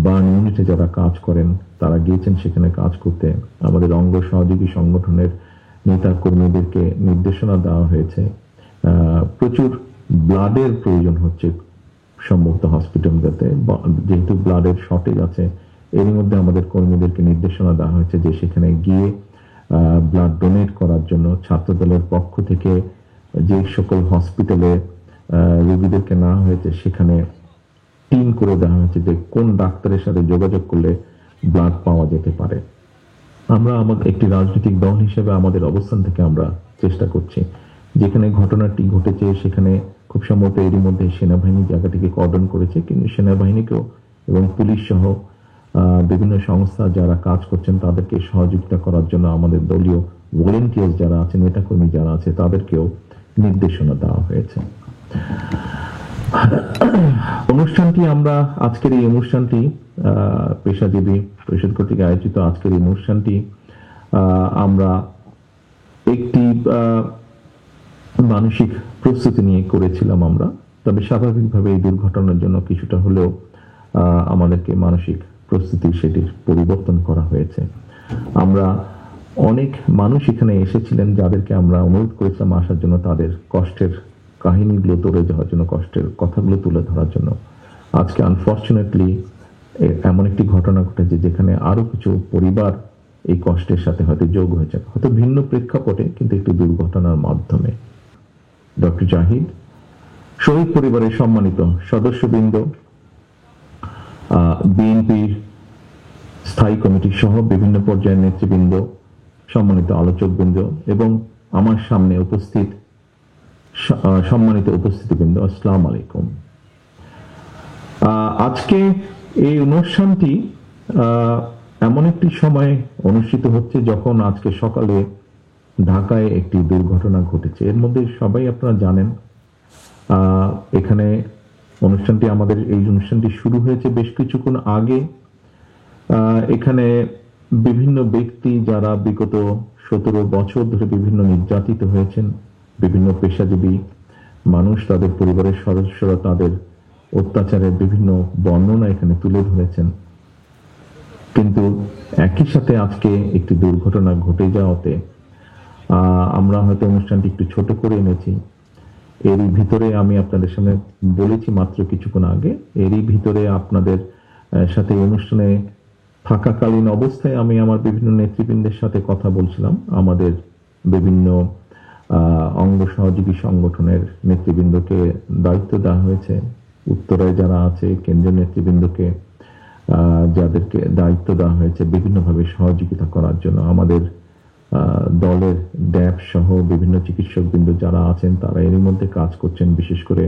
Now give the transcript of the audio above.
Burn ইউনিটে যারা কাজ করেন তারা গিয়েছেন সেখানে কাজ করতে। আমাদের অঙ্গ সহযোগী সংগঠনের নেতা কর্মীদেরকে নির্দেশনা দেওয়া হয়েছে। প্রচুর ব্লাডের প্রয়োজন হচ্ছে সম্ভবত হসপিটালগুলোতে, যেহেতু ব্লাডের শর্টেজ আছে। এর মধ্যে আমাদের কর্মীদেরকে নির্দেশনা দেওয়া হয়েছে যে সেখানে গিয়ে ব্লাড ডোনেট করার জন্য ছাত্রদলের পক্ষ থেকে যে সকল হসপিটালে রোগীদেরকে নেওয়া হয়েছে সেখানে টিম করে দেওয়া হয়েছে যে কোন ডাক্তারের সাথে যোগাযোগ করলে ব্লাড পাওয়া যেতে পারে। আমরা আমাদের একটি রাজনৈতিক দল হিসেবে আমাদের অবস্থান থেকে আমরা চেষ্টা করছি। যেখানে ঘটনাটি ঘটেছে সেখানে খুব সম্ভবত এরই মধ্যে সেনাবাহিনী জায়গাটিকে কর্ডন করেছে, কিন্তু সেনাবাহিনীকেও এবং পুলিশ সহ বিভিন্ন সংস্থা যারা কাজ করছেন তাদেরকে সহযোগিতা করার জন্য আমাদের দলীয় ভলেন্টিয়ার্স যারা আছে, নেতাকর্মী যারা আছে, তাদেরকেও নির্দেশনা দেওয়া হয়েছে। আজকের এই অনুষ্ঠানটি পেশাজীবী পরিষদ কর্তৃক আয়োজিত আজকের এই অনুষ্ঠানটি আমরা একটি মানসিক প্রস্তুতি নিয়ে করেছিলাম আমরা। তবে স্বাভাবিকভাবে এই দুর্ঘটনার জন্য কিছুটা হলেও আমাদেরকে মানসিক প্রস্তুতি সেটির পরিবর্তন করা হয়েছে। আমরা অনেক মানুষ এখানে এসেছিলেন যাদেরকে আমরা অনুরোধ করেছিলাম আসার জন্য, তাদের কষ্টের কাহিনীগুলো তুলে ধরার জন্য, কষ্টের কথাগুলো তুলে ধরার জন্য। আজকে আনফর্চুনেটলি এমন একটি ঘটনা ঘটেছে যেখানে আরো কিছু পরিবার এই কষ্টের সাথে হয়তো যোগ হয়েছে, হয়তো ভিন্ন প্রেক্ষাপটে, কিন্তু একটি দুর্ঘটনার মাধ্যমে। ডক্টর জাহিদ, শহীদ পরিবারের সম্মানিত সদস্যবৃন্দ, বিএনপির স্থায়ী কমিটি সহ বিভিন্ন পর্যায়ের নেতৃবৃন্দ, সম্মানিত আলোচকবৃন্দ এবং আমার সামনে উপস্থিত সম্মানিত উপস্থিতিবৃন্দ, আসসালামু আলাইকুম। আজকে এই অনুষ্ঠানটি এমন একটি সময় অনুষ্ঠিত হচ্ছে যখন আজকে সকালে ঢাকায় একটি দুর্ঘটনা ঘটেছে। এর মধ্যে সবাই আপনারা জানেন এখানে আমাদের এই অনুষ্ঠানটি শুরু হয়েছে বেশ কিছুক্ষণ আগে। এখানে বিভিন্ন ব্যক্তি যারা বিগত 17 বছর ধরে বিভিন্ন নির্যাতিত হয়েছেন, বিভিন্ন পেশাজীবী মানুষ, তাদের পরিবারের সদস্যরা তাদের অত্যাচারের বিভিন্ন বর্ণনা এখানে তুলে ধরেছেন। কিন্তু একই সাথে আজকে একটি দুর্ঘটনা ঘটে যাওয়াতে আমরা হয়তো অনুষ্ঠানটি একটু ছোট করে এনেছি। এরই ভিতরে আমি আপনাদের সামনে বলেছি মাত্র কিছুক্ষণ আগে, এরই ভিতরে আপনাদের সাথে অনুষ্ঠানে থাকাকালীন অবস্থায় আমি আমার বিভিন্ন নেতৃবৃন্দের সাথে কথা বলছিলাম। আমাদের বিভিন্ন অঙ্গ সহযোগী সংগঠনের নেতৃবৃন্দকে দায়িত্ব দেওয়া হয়েছে, উত্তরায় যারা আছে কেন্দ্রীয় নেতৃবৃন্দকে যাদেরকে দায়িত্ব দেওয়া হয়েছে বিভিন্নভাবে সহযোগিতা করার জন্য। আমাদের দলের ড্যাব সহ বিভিন্ন চিকিৎসকবৃন্দ যারা আছেন তারা এর মধ্যে কাজ করছেন, বিশেষ করে